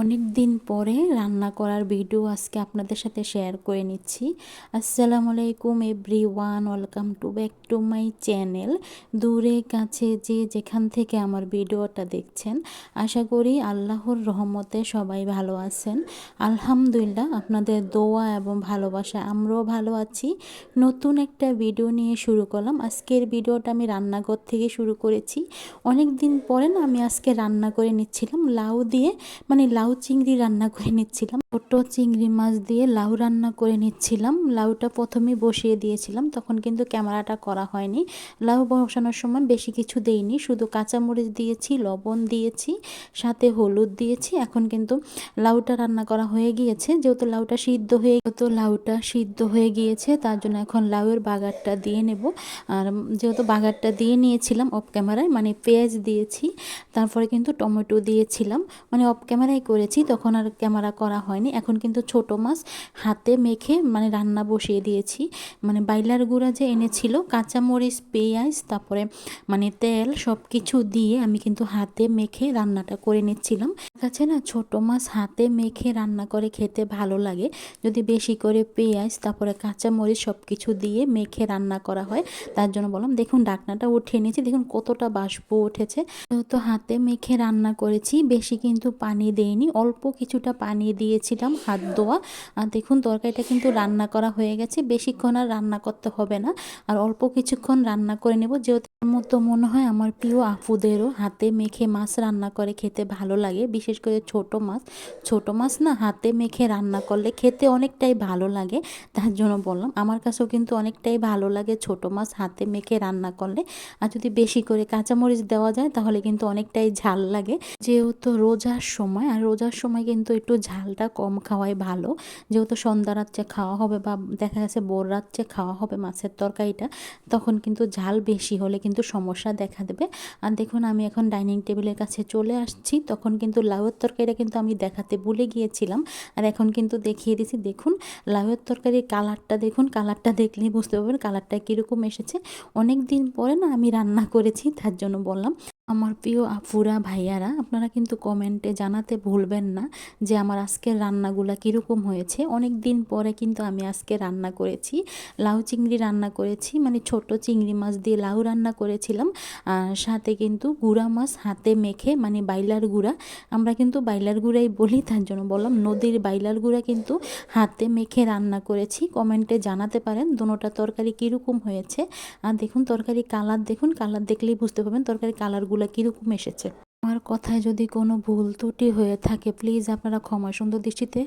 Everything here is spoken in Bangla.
অনেক দিন পরে রান্না করার ভিডিও আজকে আপনাদের সাথে শেয়ার করে নিচ্ছি। আসসালামু আলাইকুম everyone, welcome to back to my channel. দূরে কাছে যে যেখান থেকে আমার ভিডিওটা দেখছেন, আশা করি আল্লাহর রহমতে সবাই ভালো আছেন। আলহামদুলিল্লাহ, আপনাদের দোয়া এবং ভালোবাসা আমরাও ভালো আছি। নতুন একটা ভিডিও নিয়ে শুরু করলাম। আজকের ভিডিওটা আমি রান্নাঘর থেকে শুরু করেছি। অনেক দিন পরে না আমি আজকে রান্না করে নিচ্ছিলাম লাউ দিয়ে, লাউ চিংড়ি রান্না করে নিচ্ছিলাম। ছোট চিংড়ি মাছ দিয়ে লাউ রান্না করে নিচ্ছিলাম। লাউটা প্রথমে বসিয়ে দিয়েছিলাম, তখন কিন্তু ক্যামেরাটা করা হয়নি। লাউ বসানোর সময় বেশি কিছু দেইনি, শুধু কাঁচামরিচ দিয়েছি, লবণ দিয়েছি, সাথে হলুদ দিয়েছি। এখন কিন্তু লাউটা রান্না করা হয়ে গিয়েছে। যেহেতু লাউটা সিদ্ধ হয়ে গিয়েছে, তার জন্য এখন লাউয়ের বাগারটা দিয়ে নেব। আর যেহেতু বাগারটা দিয়ে নিয়েছিলাম অফ ক্যামেরায়, পেঁয়াজ দিয়েছি, তারপরে কিন্তু টমেটো দিয়েছিলাম, অফ ক্যামেরায় করেছি, তখন আর ক্যামেরা করা হয়নি। এখন কিন্তু ছোট মাছ হাতে মেখে রান্না বসিয়ে দিয়েছি। বাইলার গুঁড়া যে এনেছিল, কাঁচামরিচ, পেঁয়াজ, তারপরে তেল, সব কিছু দিয়ে আমি কিন্তু হাতে মেখে রান্নাটা করে নিচ্ছিলাম। কাছে না ছোট মাছ হাতে মেখে রান্না করে খেতে ভালো লাগে, যদি বেশি করে পেঁয়াজ তারপরে কাঁচামরিচ সব কিছু দিয়ে মেখে রান্না করা হয়। তার জন্য বললাম, দেখুন ঢাকনাটা উঠিয়ে নিয়েছি, দেখুন কতটা বাষ্প উঠেছে। তো হাতে মেখে রান্না করেছি, বেশি কিন্তু পানি দেইনি, অল্প কিছুটা পানি দিয়েছিলাম হাত ধোয়া। আর দেখুন তরকারিটা কিন্তু রান্না করা হয়ে গেছে, বেশিক্ষণ আর রান্না করতে হবে না, আর অল্প কিছুক্ষণ রান্না করে নেব। যেহেতু মতো মনে হয় আমার প্রিয় আপুদেরও হাতে মেখে মাছ রান্না করে খেতে ভালো লাগে, বিশেষ করে ছোট মাছ না হাতে মেখে রান্না করলে খেতে অনেকটাই ভালো লাগে। তার জন্য বললাম, আমার কাছেও কিন্তু অনেকটাই ভালো লাগে ছোট মাছ হাতে মেখে রান্না করলে। আর যদি বেশি করে কাঁচামরিচ দেওয়া যায় তাহলে কিন্তু অনেকটাই ঝাল লাগে। যেহেতু রোজার সময়, আর রোজার সময় কিন্তু একটু ঝালটা কম খাওয়াই ভালো। যেহেতু সন্ধ্যা রাত্রে খাওয়া হবে বা দেখা গেছে ভোর রাত্রে খাওয়া হবে মাছের তরকারিটা, তখন কিন্তু ঝাল বেশি হলে কিন্তু সমস্যা দেখা দেবে। আর দেখুন আমি এখন ডাইনিং টেবিলের কাছে চলে আসছি, তখন কিন্তু লাউয়ের তরকারিটা কিন্তু আমি দেখাতে ভুলে গিয়েছিলাম, আর এখন কিন্তু দেখিয়ে দিছি। দেখুন লাউয়ের তরকারির কালারটা দেখুন, কালারটা দেখলেই বুঝতে পারবেন কালারটা কীরকম এসেছে। অনেক দিন পরে না আমি রান্না করেছি, তার জন্য বললাম। আমার প্রিয় আপুরা ভাইয়ারা, আপনারা কিন্তু কমেন্টে জানাতে ভুলবেন না যে আমার আজকের রান্নাগুলো কীরকম হয়েছে। অনেক দিন পরে কিন্তু আমি আজকে রান্না করেছি, লাউ চিংড়ি রান্না করেছি, ছোট চিংড়ি মাছ দিয়ে লাউ রান্না করেছিলাম। আর সাথে কিন্তু গুঁড়া মাছ হাতে মেখে, বাইলার গুঁড়া, আমরা কিন্তু বাইলার গুঁড়াই বলি, তার জন্য বললাম নদীর বাইলার গুঁড়া কিন্তু হাতে মেখে রান্না করেছি। কমেন্টে জানাতে পারেন দোনোটা তরকারি কীরকম হয়েছে। আর দেখুন তরকারি কালার, দেখুন কালার দেখলেই বুঝতে পারবেন তরকারি কালারগুলো কীরকম এসেছে। আমার কথায় যদি কোনো ভুল ত্রুটি হয়ে থাকে, প্লিজ আপনারা ক্ষমা সুন্দর দৃষ্টিতে